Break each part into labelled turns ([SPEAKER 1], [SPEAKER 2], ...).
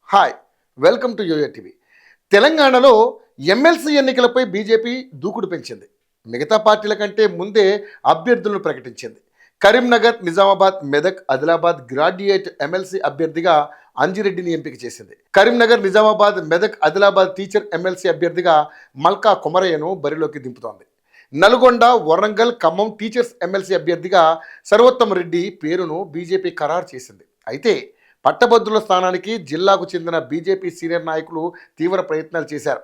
[SPEAKER 1] Hi, welcome to yoyo TV. తెలంగాణలో MLC ఎన్నికలపై BJP దూకుడు పెంచింది. మిగతా పార్టీల కంటే ముందే అభ్యర్థులను ప్రకటించింది. కరీంనగర్, నిజామాబాద్, మెదక్, ఆదిలాబాద్ గ్రాడ్యుయేట్ ఎమ్మెల్సీ అభ్యర్థిగా అంజిరెడ్డిని ఎంపిక చేసింది. కరీంనగర్, నిజామాబాద్, మెదక్, ఆదిలాబాద్ టీచర్ ఎమ్మెల్సీ అభ్యర్థిగా మల్కా కొమరయ్యను బరిలోకి దింపుతోంది. నల్గొండ, వరంగల్, ఖమ్మం టీచర్స్ ఎమ్మెల్సీ అభ్యర్థిగా సర్వోత్తమ్ రెడ్డి పేరును బీజేపీ ఖరారు చేసింది. అయితే పట్టభద్రుల స్థానానికి జిల్లాకు చెందిన బీజేపీ సీనియర్ నాయకులు తీవ్ర ప్రయత్నాలు చేశారు.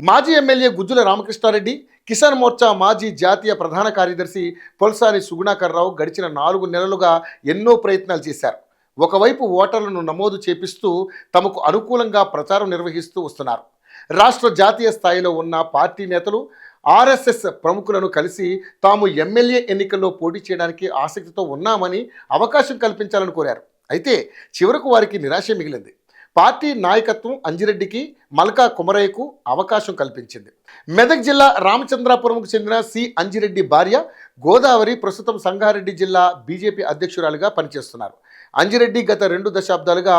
[SPEAKER 1] మాజీ ఎమ్మెల్యే గుజ్జుల రామకృష్ణారెడ్డి, కిసాన్ మోర్చా మాజీ జాతీయ ప్రధాన కార్యదర్శి పొల్సాని సుగుణాకర్రావు గడిచిన 4 నెలలుగా ఎన్నో ప్రయత్నాలు చేశారు. ఒకవైపు ఓటర్లను నమోదు చేపిస్తూ తమకు అనుకూలంగా ప్రచారం నిర్వహిస్తూ వస్తున్నారు. రాష్ట్ర జాతీయ స్థాయిలో ఉన్న పార్టీ నేతలు, ఆర్ఎస్ఎస్ ప్రముఖులను కలిసి తాము ఎమ్మెల్యే ఎన్నికల్లో పోటీ చేయడానికి ఆసక్తితో ఉన్నామని అవకాశం కల్పించాలని కోరారు. అయితే చివరకు వారికి నిరాశ మిగిలింది. పార్టీ నాయకత్వం అంజిరెడ్డికి, మల్కా కొమరయ్యకు అవకాశం కల్పించింది. మెదక్ జిల్లా రామచంద్రాపురంకు చెందిన సి అంజిరెడ్డి భార్య గోదావరి ప్రస్తుతం సంగారెడ్డి జిల్లా బీజేపీ అధ్యక్షురాలిగా పనిచేస్తున్నారు. అంజిరెడ్డి గత 2 దశాబ్దాలుగా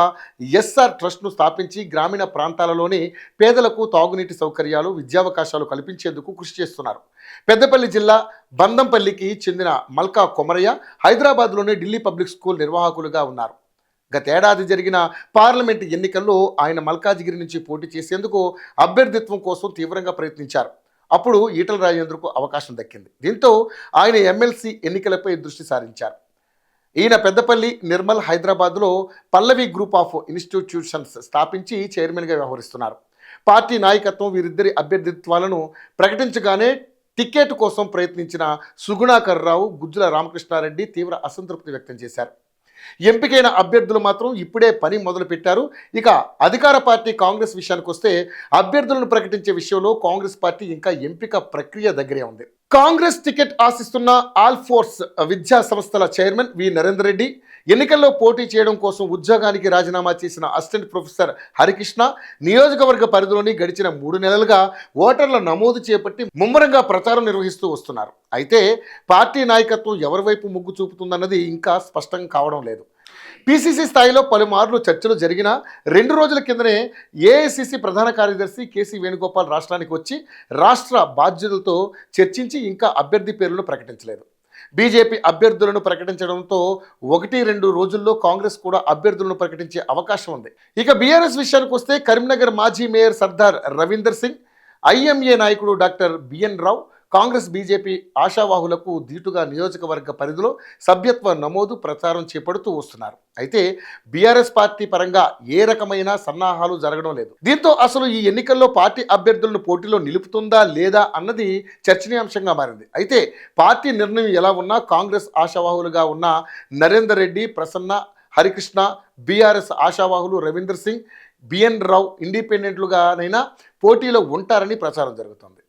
[SPEAKER 1] ఎస్ఆర్ ట్రస్ట్ను స్థాపించి గ్రామీణ ప్రాంతాలలోని పేదలకు తాగునీటి సౌకర్యాలు, విద్యావకాశాలు కల్పించేందుకు కృషి చేస్తున్నారు. పెద్దపల్లి జిల్లా బందంపల్లికి చెందిన మల్కా కొమరయ్య హైదరాబాద్లోని ఢిల్లీ పబ్లిక్ స్కూల్ నిర్వాహకులుగా ఉన్నారు. గతేడాది జరిగిన పార్లమెంటు ఎన్నికల్లో ఆయన మల్కాజిగిరి నుంచి పోటీ చేసేందుకు అభ్యర్థిత్వం కోసం తీవ్రంగా ప్రయత్నించారు. అప్పుడు ఈటల రాజేంద్రకు అవకాశం దక్కింది. దీంతో ఆయన ఎమ్మెల్సీ ఎన్నికలపై దృష్టి సారించారు. ఈయన పెద్దపల్లి, నిర్మల్, హైదరాబాద్లో పల్లవి గ్రూప్ ఆఫ్ ఇన్స్టిట్యూషన్స్ స్థాపించి చైర్మన్గా వ్యవహరిస్తున్నారు. పార్టీ నాయకత్వం వీరిద్దరి అభ్యర్థిత్వాలను ప్రకటించగానే టికెట్ కోసం ప్రయత్నించిన సుగుణాకర్రావు, గుజ్జుల రామకృష్ణారెడ్డి తీవ్ర అసంతృప్తి వ్యక్తం చేశారు. ఎంపికైన అభ్యర్థులు మాత్రం ఇప్పుడే పని మొదలుపెట్టారు. ఇక అధికార పార్టీ కాంగ్రెస్ విషయానికి వస్తే అభ్యర్థులను ప్రకటించే విషయంలో కాంగ్రెస్ పార్టీ ఇంకా ఎంపిక ప్రక్రియ దగ్గరే ఉంది. కాంగ్రెస్ టికెట్ ఆశిస్తున్న ఆల్ ఫోర్స్ విద్యా సంస్థల చైర్మన్ వి నరేందర్ రెడ్డి, ఎన్నికల్లో పోటీ చేయడం కోసం ఉద్యోగానికి రాజీనామా చేసిన అసిస్టెంట్ ప్రొఫెసర్ హరికృష్ణ నియోజకవర్గ పరిధిలోని గడిచిన 3 నెలలుగా ఓటర్ల నమోదు చేపట్టి ముమ్మరంగా ప్రచారం నిర్వహిస్తూ వస్తున్నారు. అయితే పార్టీ నాయకత్వం ఎవరి వైపు మొగ్గు చూపుతుందన్నది ఇంకా స్పష్టం కావడం లేదు. పిసిసి స్థాయిలో పలుమార్లు చర్చలు జరిగిన 2 రోజుల కిందనే ఏఐసిసి ప్రధాన కార్యదర్శి కేసీ వేణుగోపాల్ రాష్ట్రానికి వచ్చి రాష్ట్ర బాధ్యతలతో చర్చించి ఇంకా అభ్యర్థి పేర్లను ప్రకటించలేదు. బీజేపీ అభ్యర్థులను ప్రకటించడంతో 1-2 రోజుల్లో కాంగ్రెస్ కూడా అభ్యర్థులను ప్రకటించే అవకాశం ఉంది. ఇక బీఆర్ఎస్ విషయానికి వస్తే కరీంనగర్ మాజీ మేయర్ సర్దార్ రవీందర్ సింగ్, ఐఎంఏ నాయకుడు డాక్టర్ బిఎన్ రావు కాంగ్రెస్, బీజేపీ ఆశావాహులకు ధీటుగా నియోజకవర్గ పరిధిలో సభ్యత్వ నమోదు, ప్రచారం చేపడుతూ వస్తున్నారు. అయితే బీఆర్ఎస్ పార్టీ పరంగా ఏ రకమైన సన్నాహాలు జరగడం లేదు. దీంతో అసలు ఈ ఎన్నికల్లో పార్టీ అభ్యర్థులను పోటీలో నిలుపుతుందా లేదా అన్నది చర్చనీయాంశంగా మారింది. అయితే పార్టీ నిర్ణయం ఎలా ఉన్నా కాంగ్రెస్ ఆశావాహులుగా ఉన్న నరేందర్ రెడ్డి, ప్రసన్న, హరికృష్ణ, బీఆర్ఎస్ ఆశావాహులు రవీందర్ సింగ్, బిఎన్ రావు ఇండిపెండెంట్లుగానైనా పోటీలో ఉంటారని ప్రచారం జరుగుతుంది.